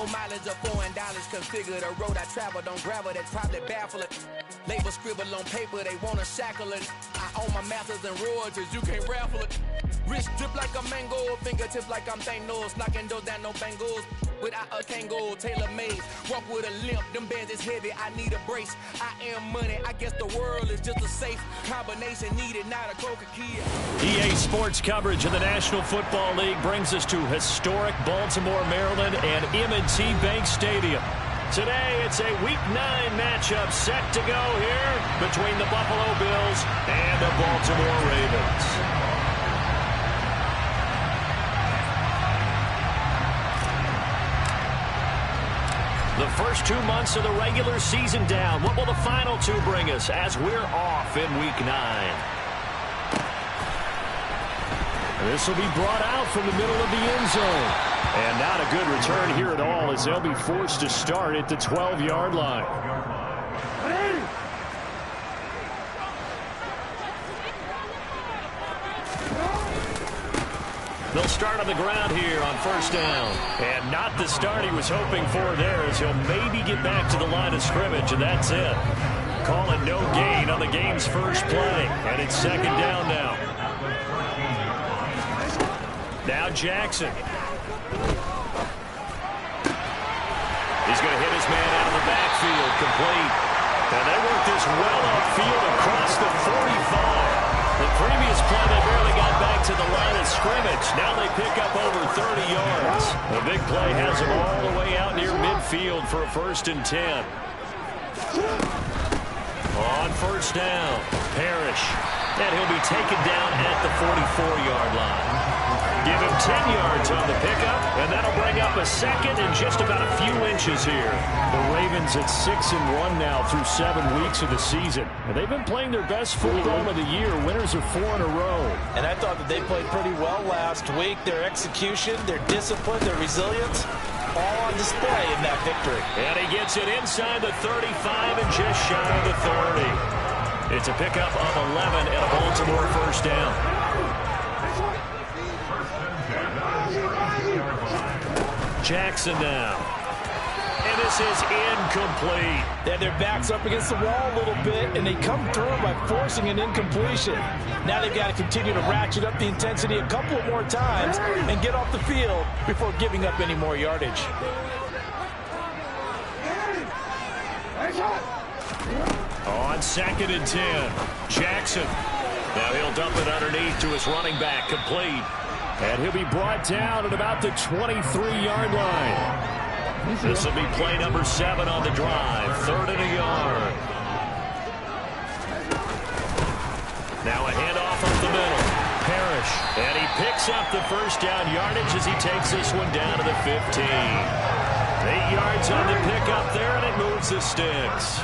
Low mileage of $4 configure the road I travel. Don't gravel, that's probably baffling. Label scribble on paper, they wanna shackle it. I own my masters and royalties, you can't raffle it. Wrist drip like a mango, fingertips like I'm Thanos. Knocking those down, no bangles. Without a Kango, tailor-made. Walk with a limp, them bands is heavy, I need a brace. I am money, I guess the world is just a safe combination needed, not a Coca-Cola. EA Sports coverage of the National Football League brings us to historic Baltimore, Maryland and M&T Bank Stadium. Today, it's a Week 9 matchup set to go here between the Buffalo Bills and the Baltimore Ravens. The first 2 months of the regular season down. What will the final 2 bring us as we're off in Week 9? This will be brought out from the middle of the end zone. And not a good return here at all as they'll be forced to start at the 12-yard line. They'll start on the ground here on first down. And not the start he was hoping for there as he'll maybe get back to the line of scrimmage, and that's it. Call it no gain on the game's first play. And it's second down now. Now Jackson. He's going to hit his man out of the backfield, complete. And they work this well upfield across the 45. The previous play, they barely got back to the line of scrimmage. Now they pick up over 30 yards. The big play has them all the way out near midfield for a 1st and 10. On first down, Parrish. And he'll be taken down at the 44-yard line. Give him 10 yards on the pickup, and that'll bring up a second and just about a few inches here. The Ravens at 6-1 now through 7 weeks of the season. And they've been playing their best football of the year. Winners of 4 in a row. And I thought that they played pretty well last week. Their execution, their discipline, their resilience, all on display in that victory. And he gets it inside the 35 and just shy of the 30. It's a pickup of 11 and a Baltimore first down. Jackson now. And this is incomplete. Yeah, their back's up against the wall a little bit, and they come through by forcing an incompletion. Now they've got to continue to ratchet up the intensity a couple more times and get off the field before giving up any more yardage. On 2nd and 10, Jackson. Now he'll dump it underneath to his running back, complete. And he'll be brought down at about the 23-yard line. This will be play number 7 on the drive. 3rd and a yard. Now a handoff up the middle. Parrish. And he picks up the first down yardage as he takes this one down to the 15. 8 yards on the pickup there, and it moves the sticks.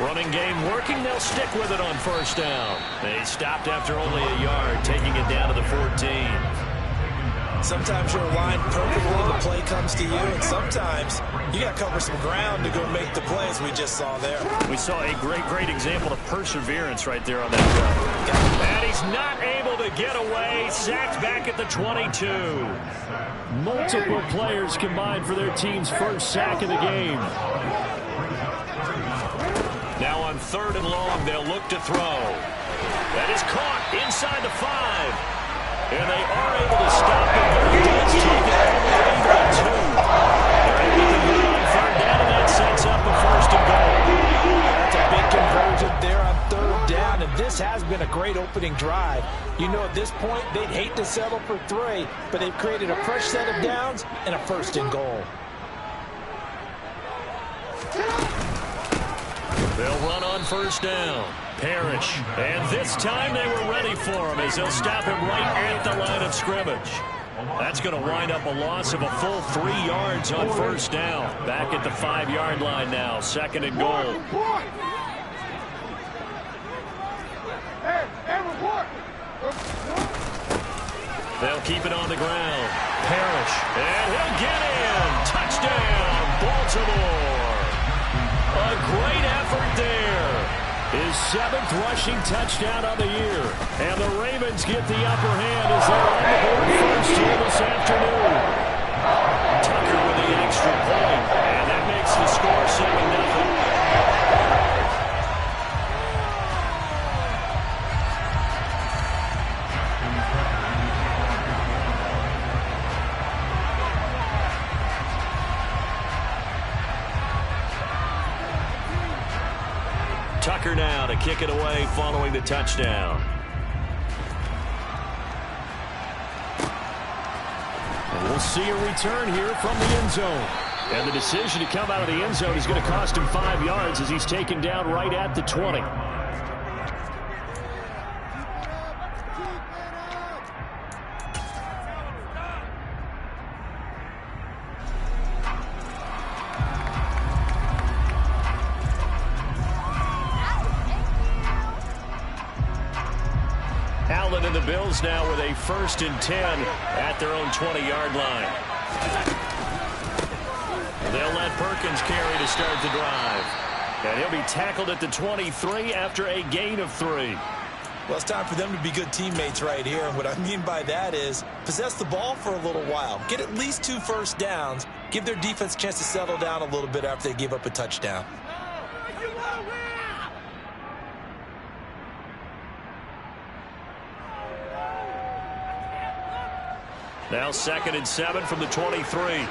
Running game working. They'll stick with it on first down. They stopped after only a yard, taking it down to the 14. Sometimes you're aligned perfectly when the play comes to you, and sometimes you got to cover some ground to go make the play, as we just saw there. We saw a great example of perseverance right there on that run. And he's not able to get away. Sacked back at the 22. Multiple players combined for their team's first sack of the game. Now on 3rd and long, they'll look to throw. That is caught inside the 5. And they are able to stop it. Let's take it all the way to the 2. They're able to move on 3rd down, and that sets up a 1st and goal. That's a big conversion there on 3rd down, and this has been a great opening drive. You know, at this point, they'd hate to settle for 3, but they've created a fresh set of downs and a 1st and goal. They'll run on first down. Parrish. And this time they were ready for him as they'll stop him right at the line of scrimmage. That's going to wind up a loss of a full 3 yards on first down. Back at the 5-yard line now. 2nd and goal. They'll keep it on the ground. Parrish. And he'll get in. Touchdown, Baltimore. A great effort there. His 7th rushing touchdown on the year. And the Ravens get the upper hand as they're on the board first here this afternoon. Tucker with the extra point, and that makes the score 7-0. Tucker now to kick it away following the touchdown. And we'll see a return here from the end zone. And the decision to come out of the end zone is going to cost him 5 yards as he's taken down right at the 20. Allen and the Bills now with a 1st and 10 at their own 20-yard line. They'll let Perkins carry to start the drive. And he'll be tackled at the 23 after a gain of 3. Well, it's time for them to be good teammates right here. And what I mean by that is possess the ball for a little while. Get at least 2 first downs. Give their defense a chance to settle down a little bit after they give up a touchdown. Now 2nd and 7 from the 23.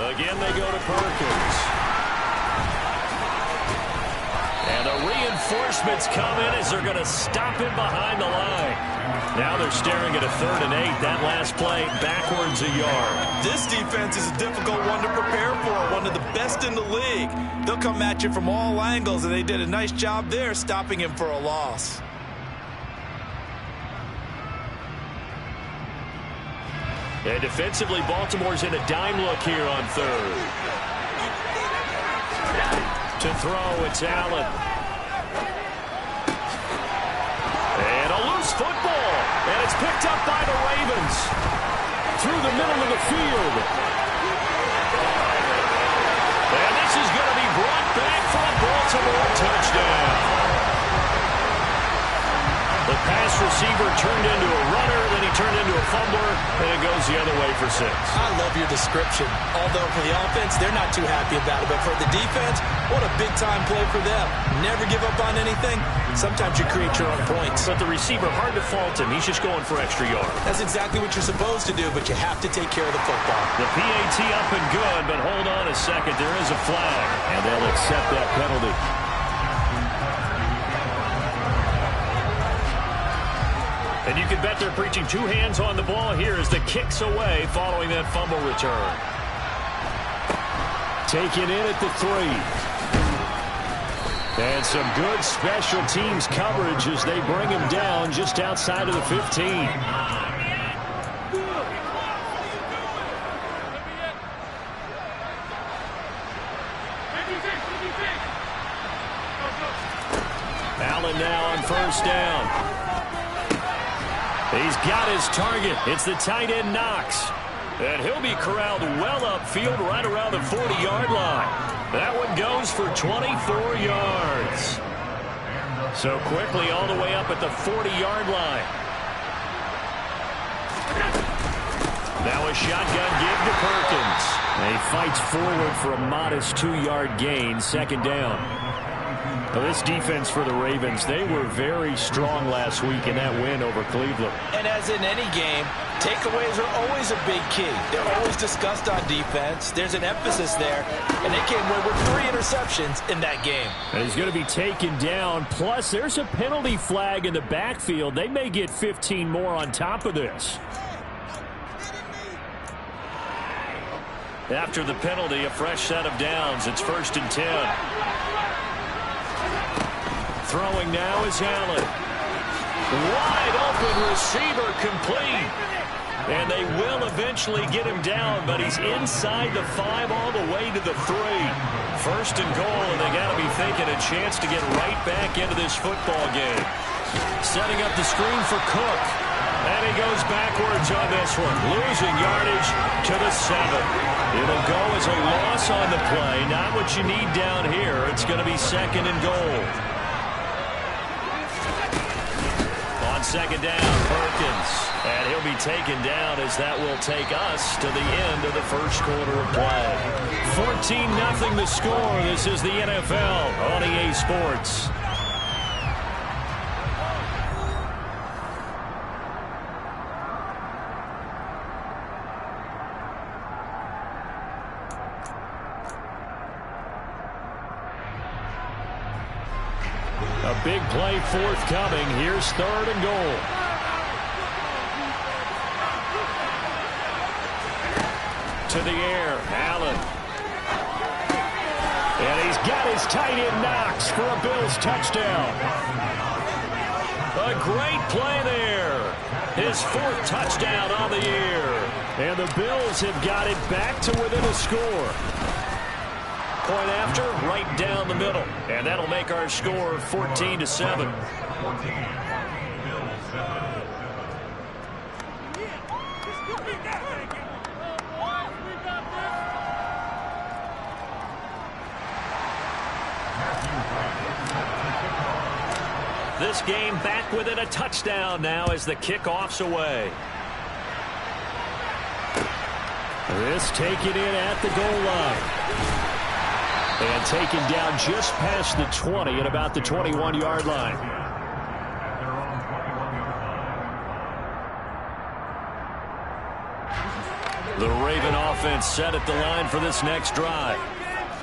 Again, they go to Perkins. And the reinforcements come in as they're going to stop him behind the line. Now they're staring at a 3rd and 8. That last play backwards a yard. This defense is a difficult one to prepare for, one of the best in the league. They'll come at you from all angles, and they did a nice job there stopping him for a loss. And defensively, Baltimore's in a dime look here on 3rd. To throw, it's Allen. And a loose football. And it's picked up by the Ravens. Through the middle of the field. And this is going to be brought back for a Baltimore touchdown. The pass receiver turned into a runner, then he turned into a fumbler, and it goes the other way for 6. I love your description. Although for the offense, they're not too happy about it. But for the defense, what a big-time play for them. Never give up on anything. Sometimes you create your own points. But the receiver, hard to fault him. He's just going for extra yards. That's exactly what you're supposed to do, but you have to take care of the football. The PAT up and good, but hold on a second. There is a flag, and they'll accept that penalty. And you can bet they're preaching 2 hands on the ball here as the kick's away following that fumble return. Taken in at the 3. And some good special teams coverage as they bring him down just outside of the 15. Allen now on 1st down. He's got his target. It's the tight end Knox. And he'll be corralled well upfield right around the 40-yard line. That one goes for 24 yards. So quickly all the way up at the 40-yard line. Now a shotgun give to Perkins. And he fights forward for a modest 2-yard gain, 2nd down. Now this defense for the Ravens, they were very strong last week in that win over Cleveland. And as in any game, takeaways are always a big key. They're always discussed on defense. There's an emphasis there, and they came away with 3 interceptions in that game. And he's going to be taken down. Plus, there's a penalty flag in the backfield. They may get 15 more on top of this. After the penalty, a fresh set of downs. It's 1st and 10. Throwing now is Allen. Wide open receiver complete. And they will eventually get him down, but he's inside the 5 all the way to the 3. 1st and goal, and they got to be thinking a chance to get right back into this football game. Setting up the screen for Cook. And he goes backwards on this one, losing yardage to the 7. It'll go as a loss on the play. Not what you need down here. It's going to be 2nd and goal. On 2nd down, Perkins. And he'll be taken down as that will take us to the end of the first quarter of play. 14-0 the score. This is the NFL on EA Sports. A big play forthcoming. Here's 3rd and goal. To the air, Allen. And he's got his tight end Knox for a Bills touchdown. A great play there. His 4th touchdown on the year. And the Bills have got it back to within a score. Point after, right down the middle. And that'll make our score 14-7. This game back within a touchdown now as the kickoff's away. This taken in at the goal line. And taken down just past the 20 at about the 21-yard line. The Raven offense set at the line for this next drive.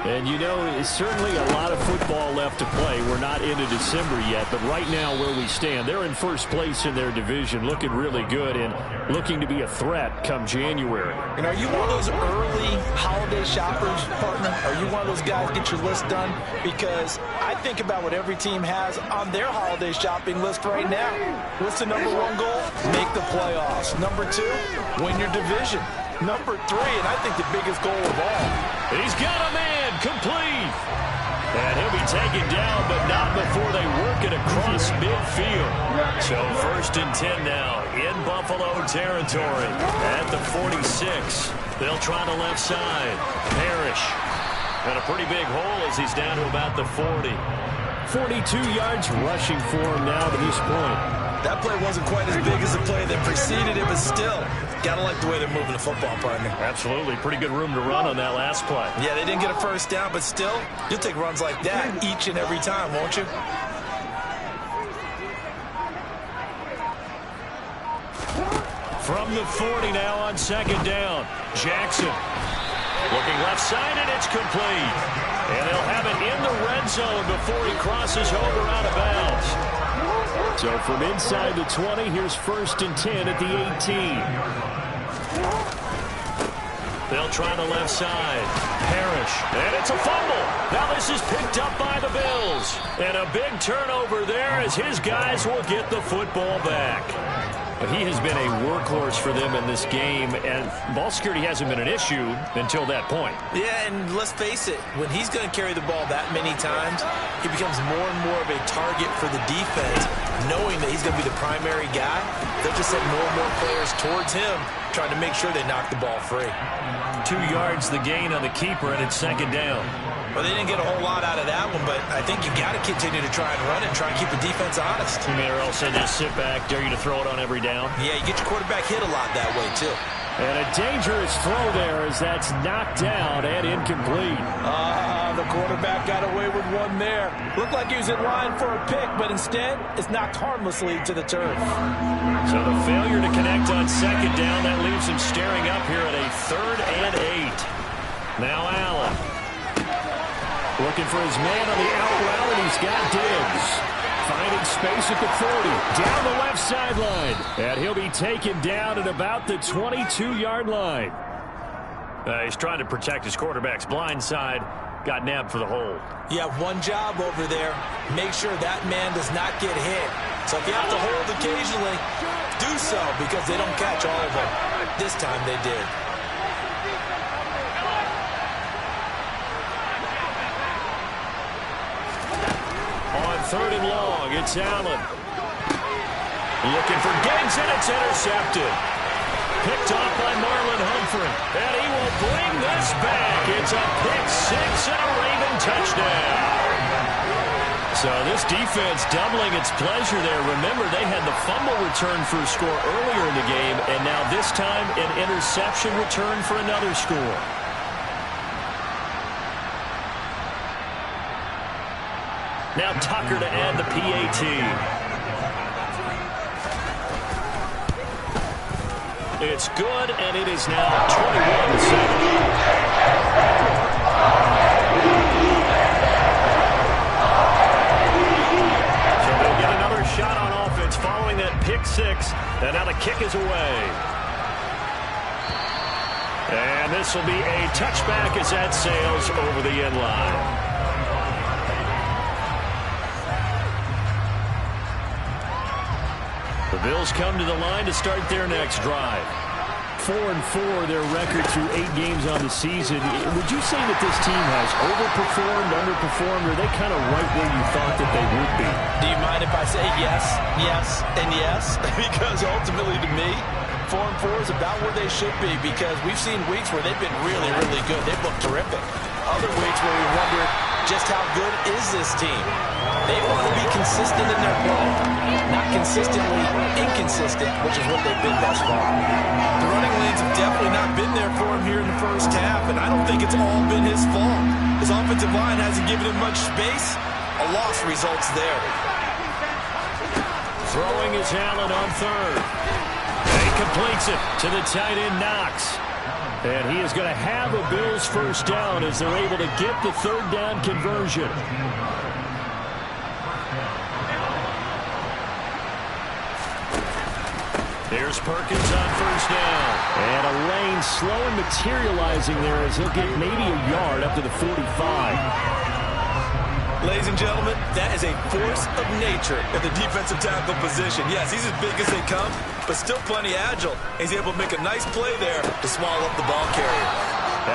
And, you know, it's certainly a lot of football left to play. We're not into December yet, but right now where we stand, they're in first place in their division, looking really good and looking to be a threat come January. And are you one of those early holiday shoppers, partner? Are you one of those guys get your list done? Because I think about what every team has on their holiday shopping list right now. What's the number 1 goal? Make the playoffs. Number 2, win your division. Number 3, and I think the biggest goal of all. He's got a man complete. And he'll be taken down, but not before they work it across midfield. So 1st and 10 now in Buffalo territory at the 46. They'll try the left side. Parrish. And a pretty big hole as he's down to about the 40. 42 yards rushing for him now to this point. That play wasn't quite as big as the play that preceded it, but still, got to like the way they're moving the football, partner. Absolutely. Pretty good room to run on that last play. Yeah, they didn't get a first down, but still, you'll take runs like that each and every time, won't you? From the 40 now on 2nd down. Jackson looking left side, and it's complete. And they'll have it in the red zone before he crosses over out of bounds. So from inside the 20, here's 1st and 10 at the 18. They'll try the left side. Parrish. And it's a fumble. Now this is picked up by the Bills. And a big turnover there as his guys will get the football back. He has been a workhorse for them in this game, and ball security hasn't been an issue until that point. Yeah, and let's face it, when he's going to carry the ball that many times, he becomes more and more of a target for the defense, knowing that he's going to be the primary guy. They'll just send more and more players towards him, trying to make sure they knock the ball free. 2 yards the gain on the keeper, and it's 2nd down. Well, they didn't get a whole lot out of that one, but I think you got to continue to try and run it and try and keep the defense honest. You may or else just sit back, dare you to throw it on every down. Yeah, you get your quarterback hit a lot that way, too. And a dangerous throw there as that's knocked down and incomplete. The quarterback got away with one there. Looked like he was in line for a pick, but instead it's knocked harmlessly to the turf. So the failure to connect on 2nd down, that leaves him staring up here at a 3rd and 8. Now Allen. Looking for his man on the out route, and he's got Diggs. Finding space at the 40. Down the left sideline. And he'll be taken down at about the 22-yard line. He's trying to protect his quarterback's blind side. Got nabbed for the hold. You have one job over there. Make sure that man does not get hit. So if you have to hold occasionally, do so, because they don't catch all of them. This time they did. On 3rd and long, it's Allen. Looking for Diggs, and it's intercepted. Picked off by Marlon Humphrey. And he will bring this back. It's a pick six and a Raven touchdown. So this defense doubling its pleasure there. Remember, they had the fumble return for a score earlier in the game, and now this time an interception return for another score. Now Tucker to add the PAT. It's good, and it is now 21-7. Shot on offense following that pick six, and now the kick is away. And this will be a touchback as that sails over the end line. The Bills come to the line to start their next drive. 4-4 their record through 8 games on the season. Would you say that this team has overperformed, underperformed, or are they kind of right where you thought that they would be? Do you mind if I say yes, yes, and yes? Because ultimately to me, 4-4 is about where they should be, because we've seen weeks where they've been really, really good. They've looked terrific. Other weeks where we wondered just how good is this team. They want to be consistent in their play, not consistently inconsistent, which is what they've been thus far. The running lanes have definitely not been there for him here in the first half, and I don't think it's all been his fault. His offensive line hasn't given him much space. A loss results there. Throwing is Allen on third. He completes it to the tight end Knox. And he is going to have a Bills first down as they're able to get the third down conversion. Here's Perkins on first down. And a lane slow and materializing there as he'll get maybe a yard up to the 45. Ladies and gentlemen, that is a force of nature in the defensive tackle position. Yes, he's as big as they come, but still plenty agile. He's able to make a nice play there to swallow up the ball carrier.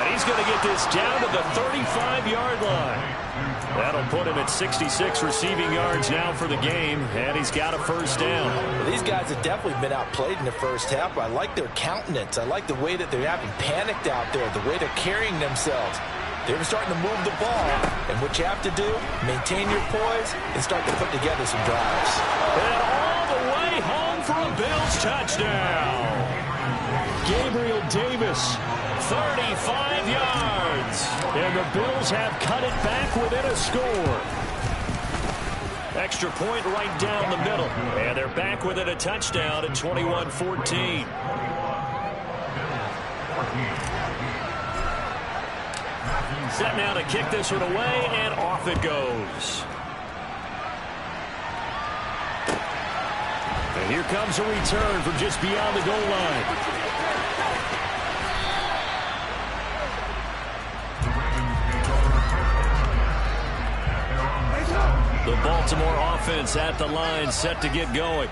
And he's going to get this down to the 35-yard line. That'll put him at 66 receiving yards now for the game, and he's got a first down. Well, these guys have definitely been outplayed in the first half. I like their countenance. I like the way that they're having panicked out there, the way they're carrying themselves. They're starting to move the ball, and what you have to do, maintain your poise and start to put together some drives. And all the way home for a Bills touchdown. Gabriel Davis, 35 yards. And the Bills have cut it back within a score. Extra point right down the middle. And they're back within a touchdown at 21-14. Set now to kick this one away, and off it goes. And here comes a return from just beyond the goal line. The Baltimore offense at the line, set to get going.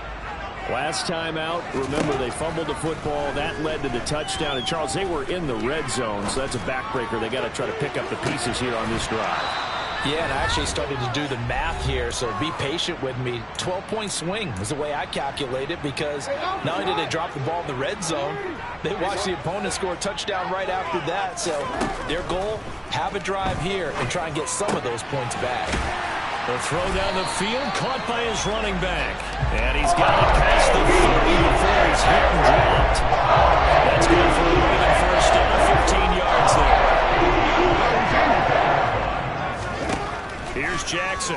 Last time out, remember, they fumbled the football. That led to the touchdown. And, Charles, they were in the red zone, so that's a backbreaker. They got to try to pick up the pieces here on this drive. Yeah, and I actually started to do the math here, so be patient with me. 12-point swing is the way I calculate it, because not only did they drop the ball in the red zone, they watched the opponent score a touchdown right after that. So their goal, have a drive here and try and get some of those points back. The throw down the field, caught by his running back. And he's got it past the 30 before he's hit and dropped. That's good for a Raven first down, 15 yards there. Here's Jackson.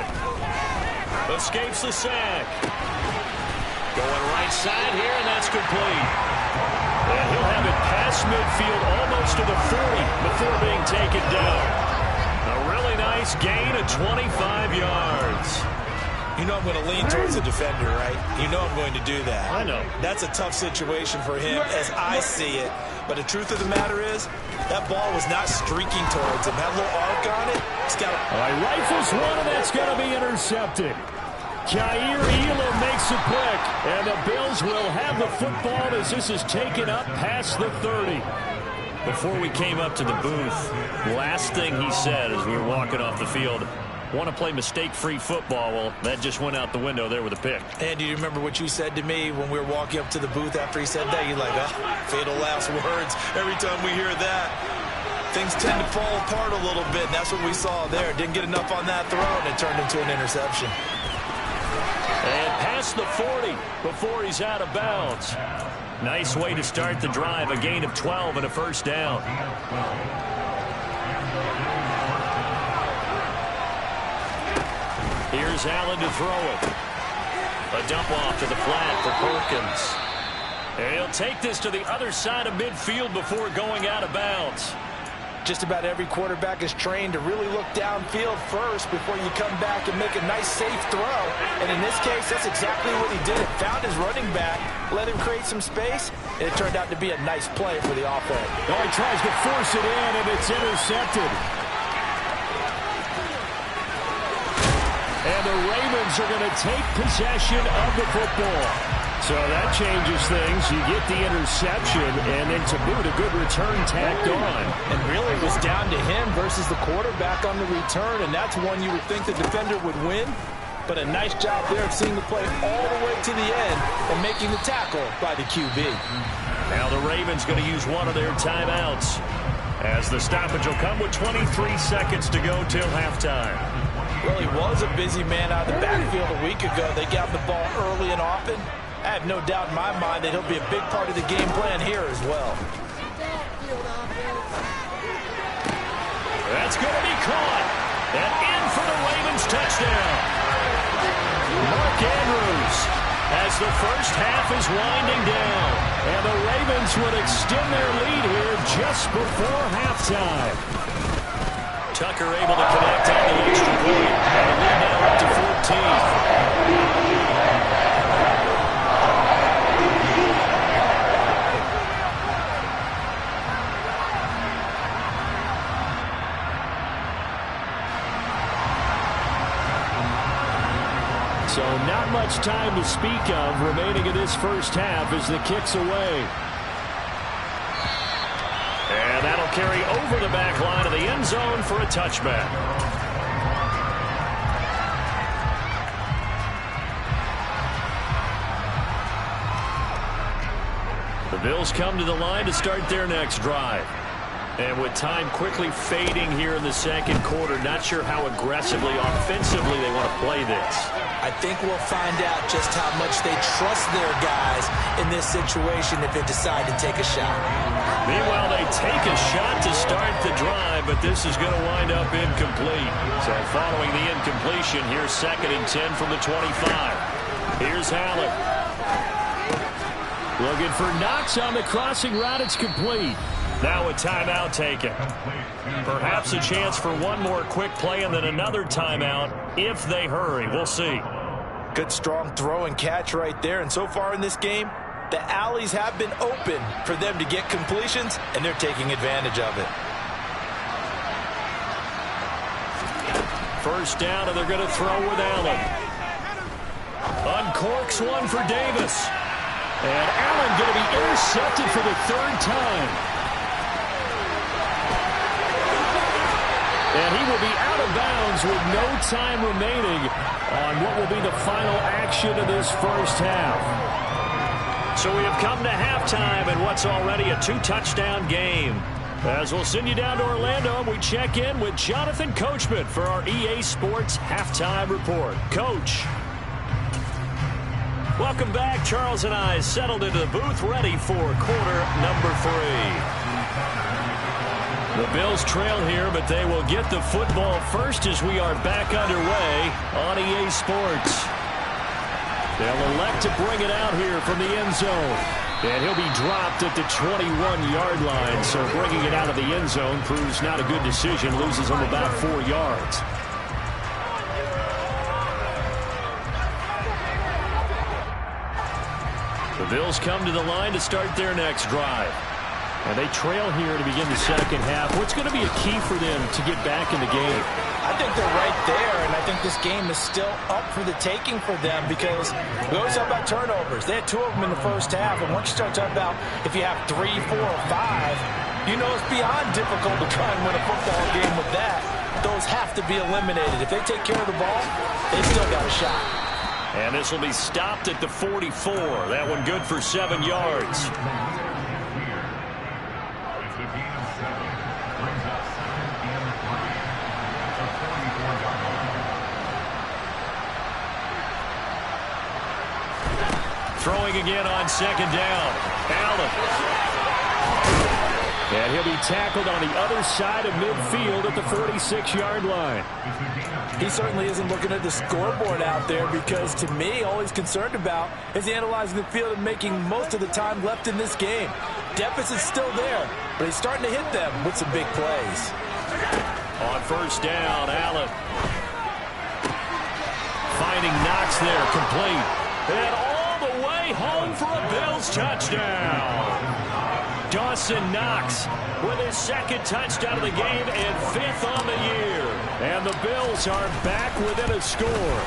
Escapes the sack. Going right side here, and that's complete. And he'll have it past midfield, almost to the 40 before being taken down. A really nice gain of 25 yards. You know I'm going to lean towards the defender, right? You know I'm going to do that. I know. That's a tough situation for him as I see it. But the truth of the matter is, that ball was not streaking towards him. That little arc on it, he's got a rifles one, and that's going to be intercepted. Jair Elam makes it quick, and the Bills will have the football as this is taken up past the 30. Before we came up to the booth, last thing he said as we were walking off the field, want to play mistake-free football. Well, that just went out the window there with a pick. And do you remember what you said to me when we were walking up to the booth after he said that? You're like, oh, fatal last words. Every time we hear that, things tend to fall apart a little bit, and that's what we saw there. Didn't get enough on that throw, and it turned into an interception. And past the 40 before he's out of bounds. Nice way to start the drive, a gain of 12 and a first down. Here's Allen to throw it. A dump off to the flat for Perkins. And he'll take this to the other side of midfield before going out of bounds. Just about every quarterback is trained to really look downfield first before you come back and make a nice, safe throw. And in this case, that's exactly what he did. Found his running back, let him create some space, and it turned out to be a nice play for the offense. Well, he tries to force it in, and it's intercepted. And the Ravens are going to take possession of the football. So that changes things. You get the interception, and then to boot, a good return tacked on. And really it was down to him versus the quarterback on the return, and that's one you would think the defender would win. But a nice job there of seeing the play all the way to the end and making the tackle by the QB. Now the Ravens going to use one of their timeouts, as the stoppage will come with 23 seconds to go till halftime. Well, he was a busy man out of the backfield a week ago. They got the ball early and often. I have no doubt in my mind that he'll be a big part of the game plan here as well. That's going to be caught. And in for the Ravens touchdown. Mark Andrews, as the first half is winding down. And the Ravens would extend their lead here just before halftime. Tucker able to connect on the extra point. And the lead now up to 14. So not much time to speak of remaining in this first half as the kick's away. And that'll carry over the back line of the end zone for a touchback. The Bills come to the line to start their next drive. And with time quickly fading here in the second quarter, not sure how aggressively, offensively they want to play this. I think we'll find out just how much they trust their guys in this situation if they decide to take a shot. Meanwhile, they take a shot to start the drive, but this is going to wind up incomplete. So following the incompletion, here's 2nd and 10 from the 25. Here's Allen. Looking for Knox on the crossing route. It's complete. Now a timeout taken. Perhaps a chance for one more quick play and then another timeout if they hurry. We'll see. Good strong throw and catch right there. And so far in this game, the alleys have been open for them to get completions, and they're taking advantage of it. First down, and they're going to throw with Allen. Uncorks one for Davis. And Allen going to be intercepted for the 3rd time. And he will be out of bounds with no time remaining on what will be the final action of this first half. So we have come to halftime in what's already a 2-touchdown game. As we'll send you down to Orlando, we check in with Jonathan Coachman for our EA Sports Halftime Report. Coach. Welcome back. Charles and I settled into the booth ready for quarter number 3. The Bills trail here, but they will get the football first as we are back underway on EA Sports. They'll elect to bring it out here from the end zone. And he'll be dropped at the 21-yard line, so bringing it out of the end zone proves not a good decision, loses him about 4 yards. The Bills come to the line to start their next drive. And they trail here to begin the second half. What's going to be a key for them to get back in the game? I think they're right there, and I think this game is still up for the taking for them because we always talk about turnovers. They had 2 of them in the first half, and once you start talking about if you have 3, 4, or 5, you know it's beyond difficult to try and win a football game with that. those have to be eliminated. If they take care of the ball, they still got a shot. And this will be stopped at the 44. That one good for 7 yards. Throwing again on 2nd down. Allen. And he'll be tackled on the other side of midfield at the 46-yard line. He certainly isn't looking at the scoreboard out there because, to me, all he's concerned about is analyzing the field and making most of the time left in this game. Deficit's still there, but he's starting to hit them with some big plays. On 1st down, Allen. Finding Knox there, complete. And all the way home for a Bills touchdown. Dawson Knox with his 2nd touchdown of the game and 5th on the year. And the Bills are back within a score.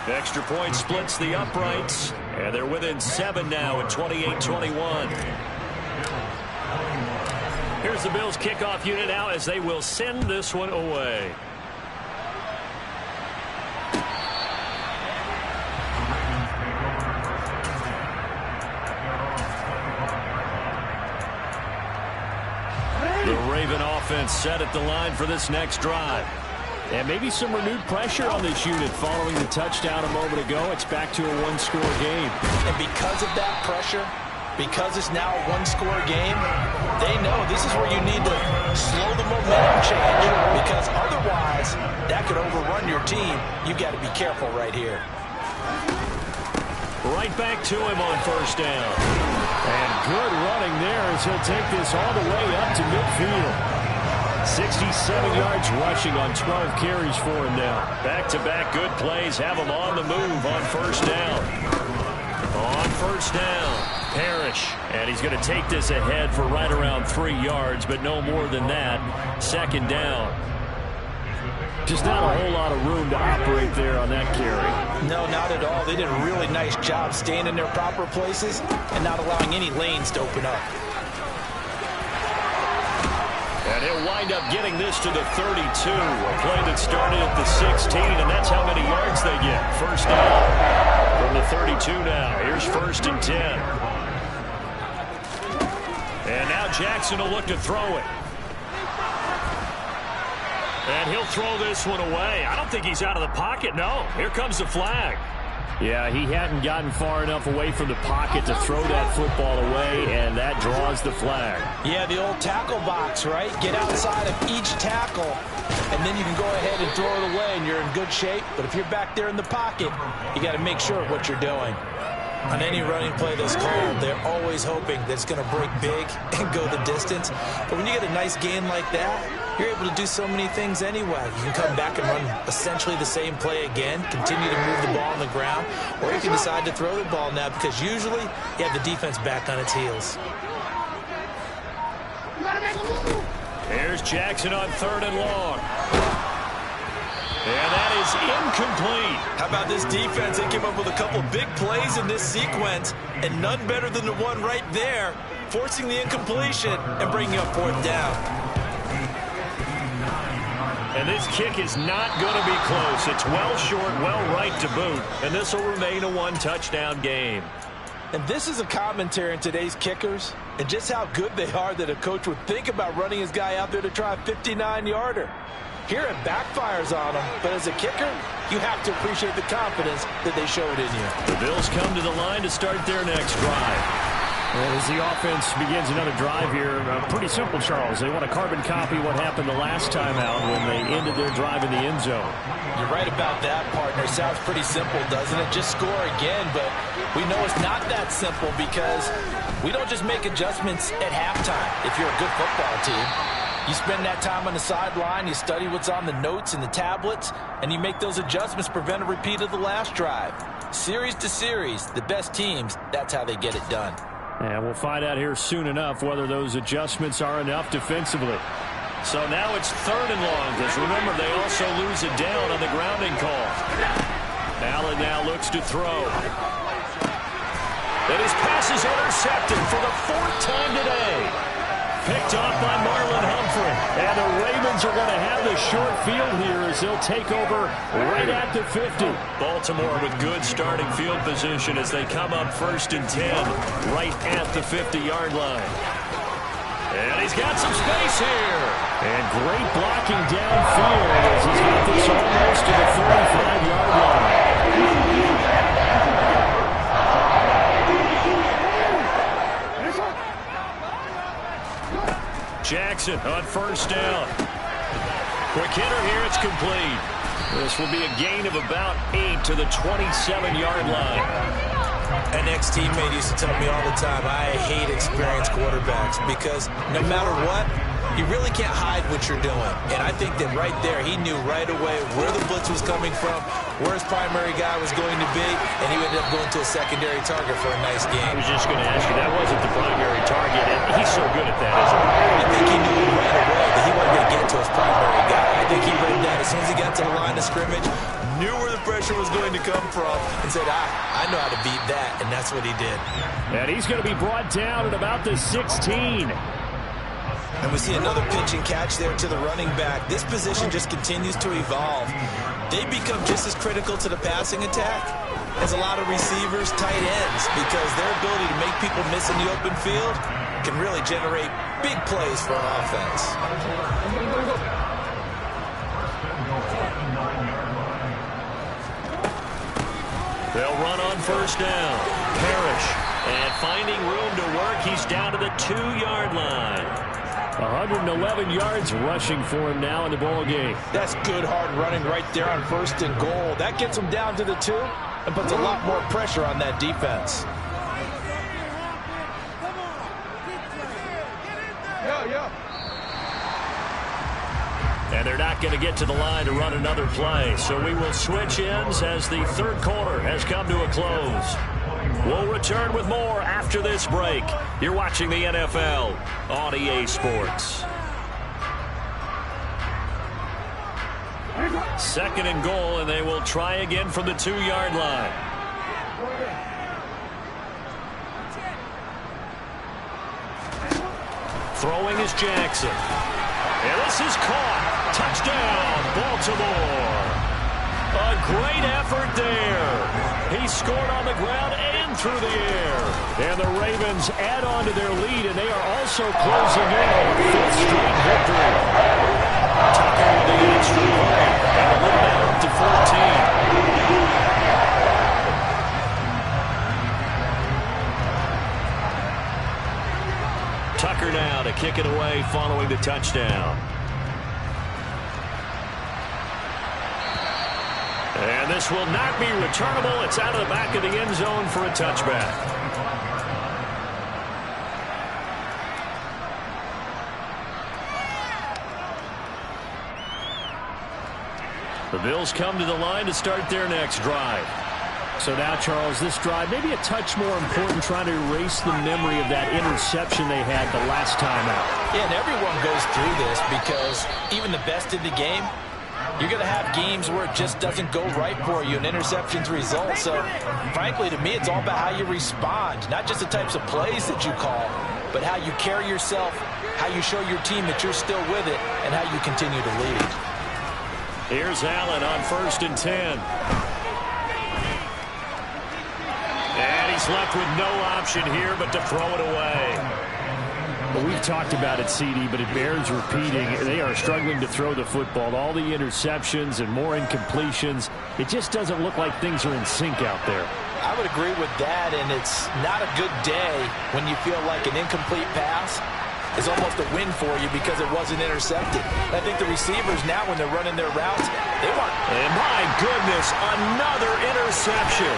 Extra point splits the uprights, and they're within 7 now at 28-21. Here's the Bills kickoff unit now as they will send this one away. The Raven offense set at the line for this next drive. And maybe some renewed pressure on this unit following the touchdown a moment ago. It's back to a one-score game. And because of that pressure, because it's now a one-score game, they know this is where you need to slow the momentum change, because otherwise that could overrun your team. You've got to be careful right here. Right back to him on 1st down. And good running there as he'll take this all the way up to midfield. 67 yards rushing on 12 carries for him now. Back-to-back good plays have him on the move on 1st down. On 1st down, Parrish. And he's going to take this ahead for right around 3 yards, but no more than that. 2nd down. Just not a whole lot of room to operate there on that carry. No, not at all. They did a really nice job staying in their proper places and not allowing any lanes to open up. And he'll wind up getting this to the 32. A play that started at the 16, and that's how many yards they get. 1st down from the 32 now. Here's 1st and 10. And now Jackson will look to throw it. And he'll throw this one away. I don't think he's out of the pocket, no. Here comes the flag. Yeah, he hadn't gotten far enough away from the pocket to throw that football away, and that draws the flag. Yeah, the old tackle box, right? Get outside of each tackle, and then you can go ahead and throw it away, and you're in good shape. But if you're back there in the pocket, you got to make sure of what you're doing. On any running play that's called, they're always hoping that it's going to break big and go the distance. But when you get a nice gain like that, you're able to do so many things anyway. You can come back and run essentially the same play again, continue to move the ball on the ground, or you can decide to throw the ball now because usually you have the defense back on its heels. Here's Jackson on 3rd and long. And that is incomplete. How about this defense? They came up with a couple big plays in this sequence, and none better than the one right there, forcing the incompletion and bringing up 4th down. And this kick is not going to be close. It's well short, well right to boot, and this will remain a one-touchdown game. And this is a commentary on today's kickers and just how good they are that a coach would think about running his guy out there to try a 59-yarder. Here it backfires on him, but as a kicker, you have to appreciate the confidence that they showed in you. The Bills come to the line to start their next drive. Well, as the offense begins another drive here, pretty simple, Charles. They want to carbon copy what happened the last time out when they ended their drive in the end zone. You're right about that, partner. Sounds pretty simple, doesn't it? Just score again, but we know it's not that simple because we don't just make adjustments at halftime if you're a good football team. You spend that time on the sideline, you study what's on the notes and the tablets, and you make those adjustments, prevent a repeat of the last drive. Series to series, the best teams, that's how they get it done. And we'll find out here soon enough whether those adjustments are enough defensively. So now it's 3rd and long, because remember, they also lose it down on the grounding call. Allen now looks to throw. And his pass is intercepted for the 4th time today. picked off by Marlon Humphrey. And the Ravens are going to have the short field here as they'll take over right at the 50. Baltimore with good starting field position as they come up 1st and 10 right at the 50-yard line. And he's got some space here. And great blocking downfield as he's got this almost to the 35-yard line. Jackson on 1st down. Quick hitter here, it's complete. This will be a gain of about 8 to the 27-yard line. An ex-teammate used to tell me all the time, I hate experienced quarterbacks because no matter what, you really can't hide what you're doing. And I think that right there, he knew right away where the blitz was coming from, where his primary guy was going to be, and he ended up going to a secondary target for a nice game. I was just going to ask you, that wasn't the primary target, and he's so good at that, isn't he? I think he knew right away that he wasn't going to get to his primary guy. I think he read that as soon as he got to the line of scrimmage, knew where the pressure was going to come from, and said, I know how to beat that, and that's what he did. And he's going to be brought down at about the 16. And we see another pitch and catch there to the running back. This position just continues to evolve. They become just as critical to the passing attack as a lot of receivers, tight ends, because their ability to make people miss in the open field can really generate big plays for an offense. They'll run on 1st down. Parrish. And finding room to work, he's down to the 2-yard line. 111 yards rushing for him now in the ball game. That's good hard running right there on 1st and goal. That gets him down to the 2 and puts a lot more pressure on that defense. And they're not going to get to the line to run another play. So we will switch ends as the 3rd quarter has come to a close. We'll return with more after this break. You're watching the NFL on EA Sports. 2nd and goal, and they will try again from the 2-yard line. Throwing is Jackson. And this is caught. Touchdown, Baltimore. A great effort there. He scored on the ground and through the air. And the Ravens add on to their lead, and they are also closing in on a 5th straight victory. Tucker with the extra point, and a little bit up to 14. Tucker now to kick it away following the touchdown. And this will not be returnable. It's out of the back of the end zone for a touchback. The Bills come to the line to start their next drive. So now, Charles, this drive maybe a touch more important, trying to erase the memory of that interception they had the last time out. Yeah, and everyone goes through this because even the best in the game, you're going to have games where it just doesn't go right for you, and interceptions result. So, frankly, to me, it's all about how you respond, not just the types of plays that you call, but how you carry yourself, how you show your team that you're still with it, and how you continue to lead. Here's Allen on 1st and 10. And he's left with no option here but to throw it away. Well, we've talked about it, CD, but it bears repeating. They are struggling to throw the football. All the interceptions and more incompletions. It just doesn't look like things are in sync out there. I would agree with that, and it's not a good day when you feel like an incomplete pass is almost a win for you because it wasn't intercepted. I think the receivers now, when they're running their routes, they want... And my goodness, another interception.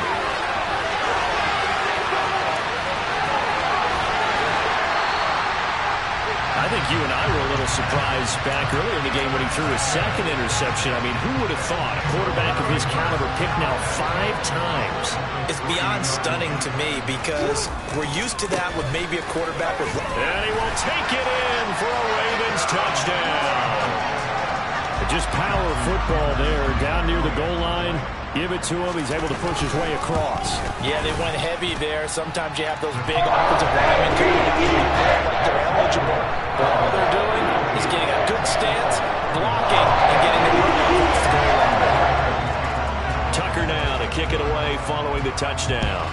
I think you and I were a little surprised back earlier in the game when he threw his 2nd interception. I mean, who would have thought a quarterback of his caliber picked now 5 times? It's beyond stunning to me because we're used to that with maybe a quarterback with... And he will take it in for a Ravens touchdown. Just power football there down near the goal line. Give it to him. He's able to push his way across. Yeah, they went heavy there. Sometimes you have those big offensive linemen coming like they're eligible. But all they're doing is getting a good stance, blocking, and getting the run across the goal line. Tucker now to kick it away following the touchdown.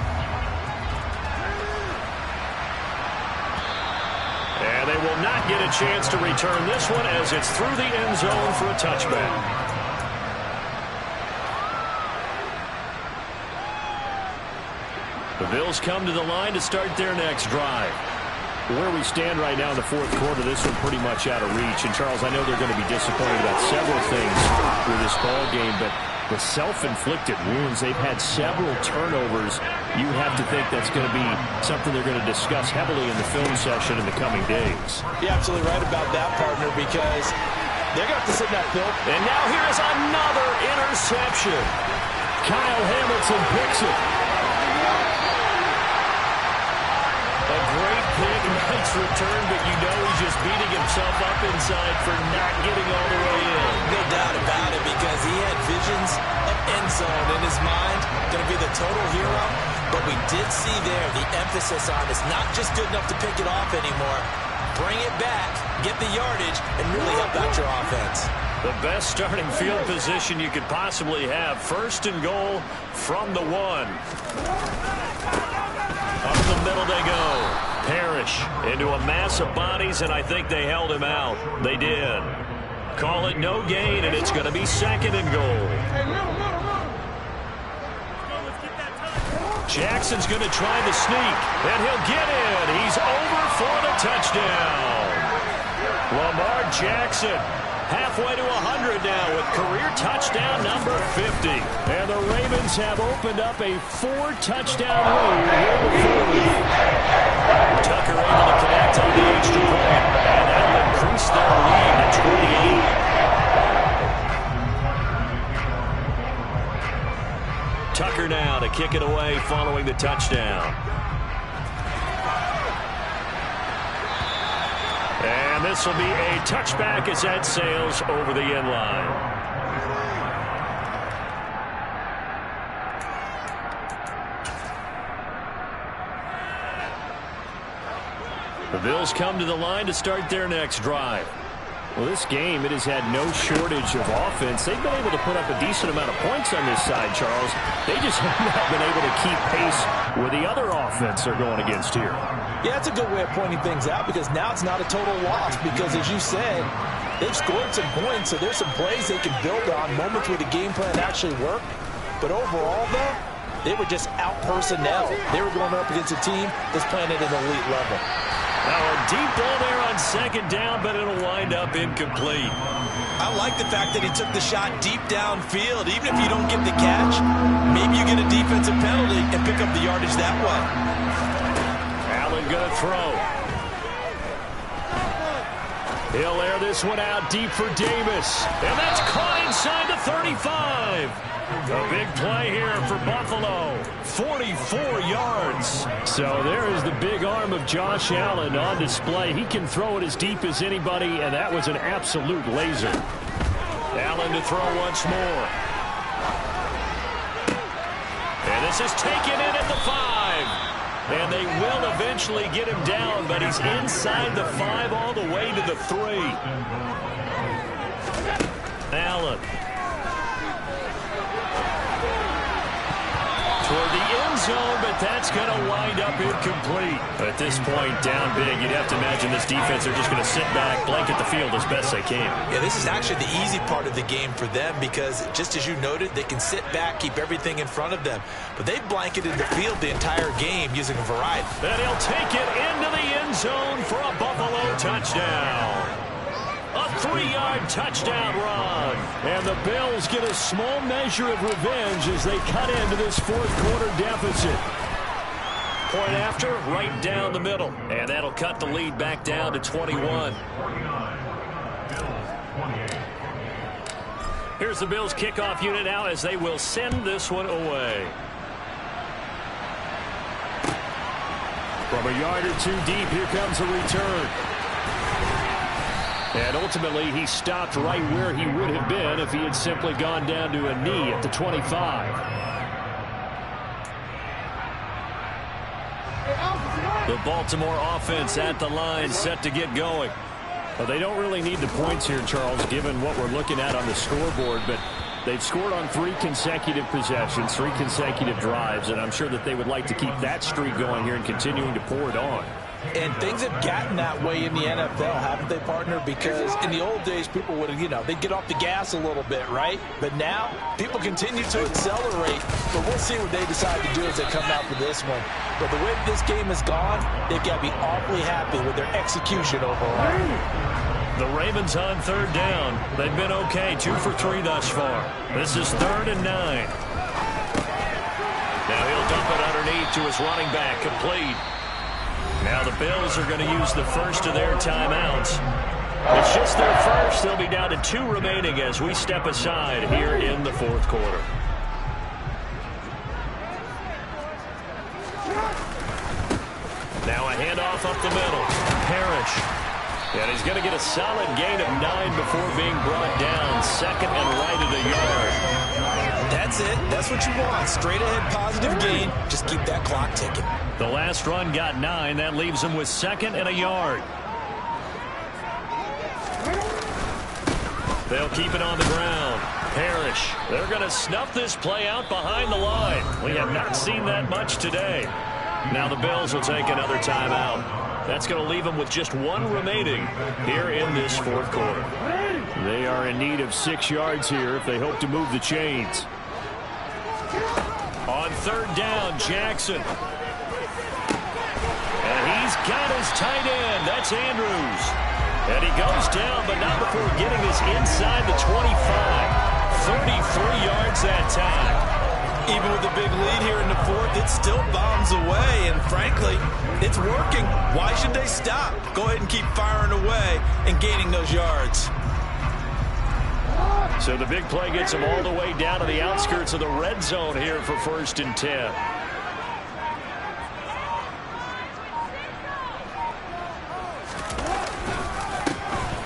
And they will not get a chance to return this one as it's through the end zone for a touchback. The Bills come to the line to start their next drive. Where we stand right now in the fourth quarter, this one pretty much out of reach. And, Charles, I know they're going to be disappointed about several things with this ball game, but the self-inflicted wounds, they've had several turnovers. You have to think that's going to be something they're going to discuss heavily in the film session in the coming days. You're absolutely right about that, partner, because they're going to have to sit in that film. And now here's another interception. Kyle Hamilton picks it. A great pick, nice return, but you know he's just beating himself up inside for not getting all the way in. No doubt about it, because he had visions of end zone in his mind, going to be the total hero. But we did see there the emphasis on it's not just good enough to pick it off anymore. Bring it back, get the yardage, and really help out your offense. The best starting field position you could possibly have. First and goal from the 1. Up the middle they go. Parrish into a mass of bodies, and I think they held him out. They did. Call it no gain, and it's going to be second and goal. Jackson's going to try the sneak, and he'll get in. He's over for the touchdown. Lamar Jackson halfway to 100 now with career touchdown number 50. And the Ravens have opened up a 4-touchdown lead here before. Tucker able to connect on the extra point, and that'll increase their lead to 28. Tucker now to kick it away following the touchdown. And this will be a touchback as that sails over the end line. The Bills come to the line to start their next drive. Well, this game, it has had no shortage of offense. They've been able to put up a decent amount of points on this side, Charles. They just have not been able to keep pace with the other offense they're going against here. Yeah, that's a good way of pointing things out, because now it's not a total loss, because as you said, they've scored some points, so there's some plays they can build on, moments where the game plan actually worked. But overall, though, they were just out personnel. They were going up against a team that's playing at an elite level. Now a deep ball there on second down, but it'll wind up incomplete. I like the fact that he took the shot deep downfield. Even if you don't get the catch, maybe you get a defensive penalty and pick up the yardage that way. Allen going to throw. He'll air this one out deep for Davis. And that's caught inside the 35. A big play here for Buffalo. 44 yards. So there is the big arm of Josh Allen on display. He can throw it as deep as anybody, and that was an absolute laser. Allen to throw once more. And this is taken in at the 5. And they will eventually get him down, but he's inside the 5 all the way to the 3. Allen. Toward the end zone, but that's going to wind up incomplete. At this point, down big, you'd have to imagine this defense are just going to sit back, blanket the field as best they can. Yeah, this is actually the easy part of the game for them, because just as you noted, they can sit back, keep everything in front of them. But they've blanketed the field the entire game using a variety. And he'll take it into the end zone for a Buffalo touchdown. A 3-yard touchdown run. And the Bills get a small measure of revenge as they cut into this fourth-quarter deficit. Point after, right down the middle. And that'll cut the lead back down to 21. Here's the Bills kickoff unit now as they will send this one away. From a yard or two deep, here comes a return. And ultimately, he stopped right where he would have been if he had simply gone down to a knee at the 25. The Baltimore offense at the line, set to get going. Well, they don't really need the points here, Charles, given what we're looking at on the scoreboard, but they've scored on 3 consecutive possessions, 3 consecutive drives, and I'm sure that they would like to keep that streak going here and continuing to pour it on. And things have gotten that way in the NFL, haven't they, partner? Because in the old days, people would have, they'd get off the gas a little bit, right? But now, people continue to accelerate. But we'll see what they decide to do as they come out for this one. But the way this game has gone, they've got to be awfully happy with their execution overall. The Ravens on 3rd down. They've been okay, 2 for 3 thus far. This is 3rd and 9. Now he'll dump it underneath to his running back, complete. Now the Bills are going to use the first of their timeouts. It's just their first. They'll be down to 2 remaining as we step aside here in the 4th quarter. Now a handoff up the middle. Parrish. And he's going to get a solid gain of 9 before being brought down. 2nd and right at a yard. That's it. That's what you want. Straight ahead positive gain. Just keep that clock ticking. The last run got 9. That leaves him with 2nd and a yard. They'll keep it on the ground. Parrish. They're going to snuff this play out behind the line. We have not seen that much today. Now the Bills will take another timeout. That's going to leave them with just 1 remaining here in this 4th quarter. They are in need of 6 yards here if they hope to move the chains. On 3rd down, Jackson. And he's got his tight end. That's Andrews. And he goes down, but not before getting this inside the 25. 33 yards that time. Even with a big lead here in the 4th, it still bombs away. And frankly, it's working. Why should they stop? Go ahead and keep firing away and gaining those yards. So the big play gets them all the way down to the outskirts of the red zone here for 1st and 10.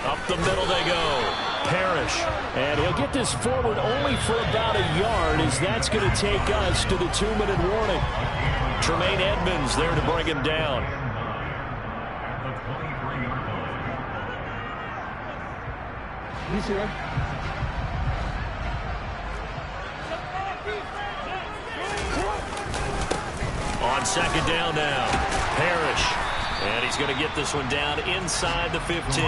Up the middle they go. Parrish. And he'll get this forward only for about a yard, as that's going to take us to the 2-minute warning. Tremaine Edmonds there to bring him down. On 2nd down now. Parrish. And he's going to get this one down inside the 15.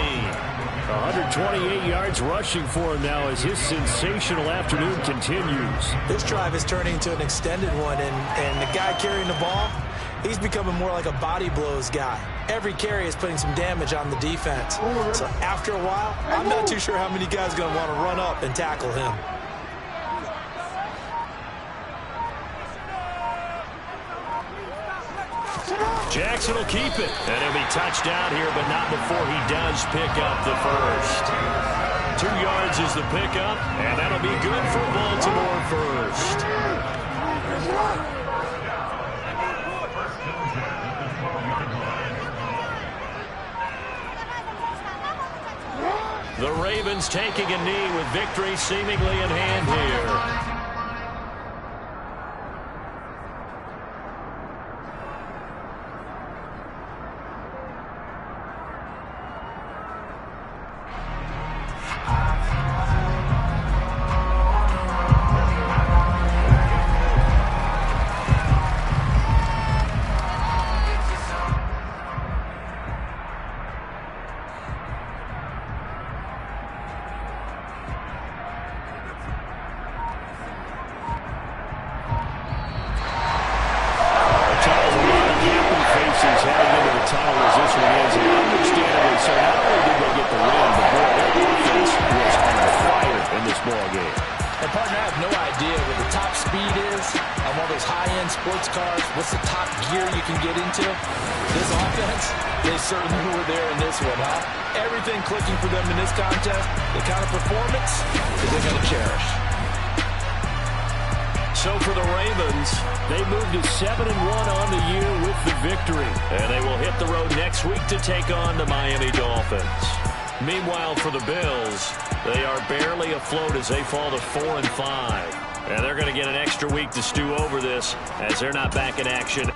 128 yards rushing for him now as his sensational afternoon continues. This drive is turning into an extended one, and the guy carrying the ball, he's becoming more like a body blows guy. Every carry is putting some damage on the defense. So after a while, I'm not too sure how many guys are going to want to run up and tackle him. Jackson will keep it. And he'll be touched down here, but not before he does pick up the first. 2 yards is the pickup, and that'll be good for Baltimore first. The Ravens taking a knee with victory seemingly in hand here. Clicking for them in this contest, the kind of performance that they're going to cherish. So for the Ravens, they move to 7-1 on the year with the victory. And they will hit the road next week to take on the Miami Dolphins. Meanwhile, for the Bills, they are barely afloat as they fall to 4-5. And they're going to get an extra week to stew over this as they're not back in action.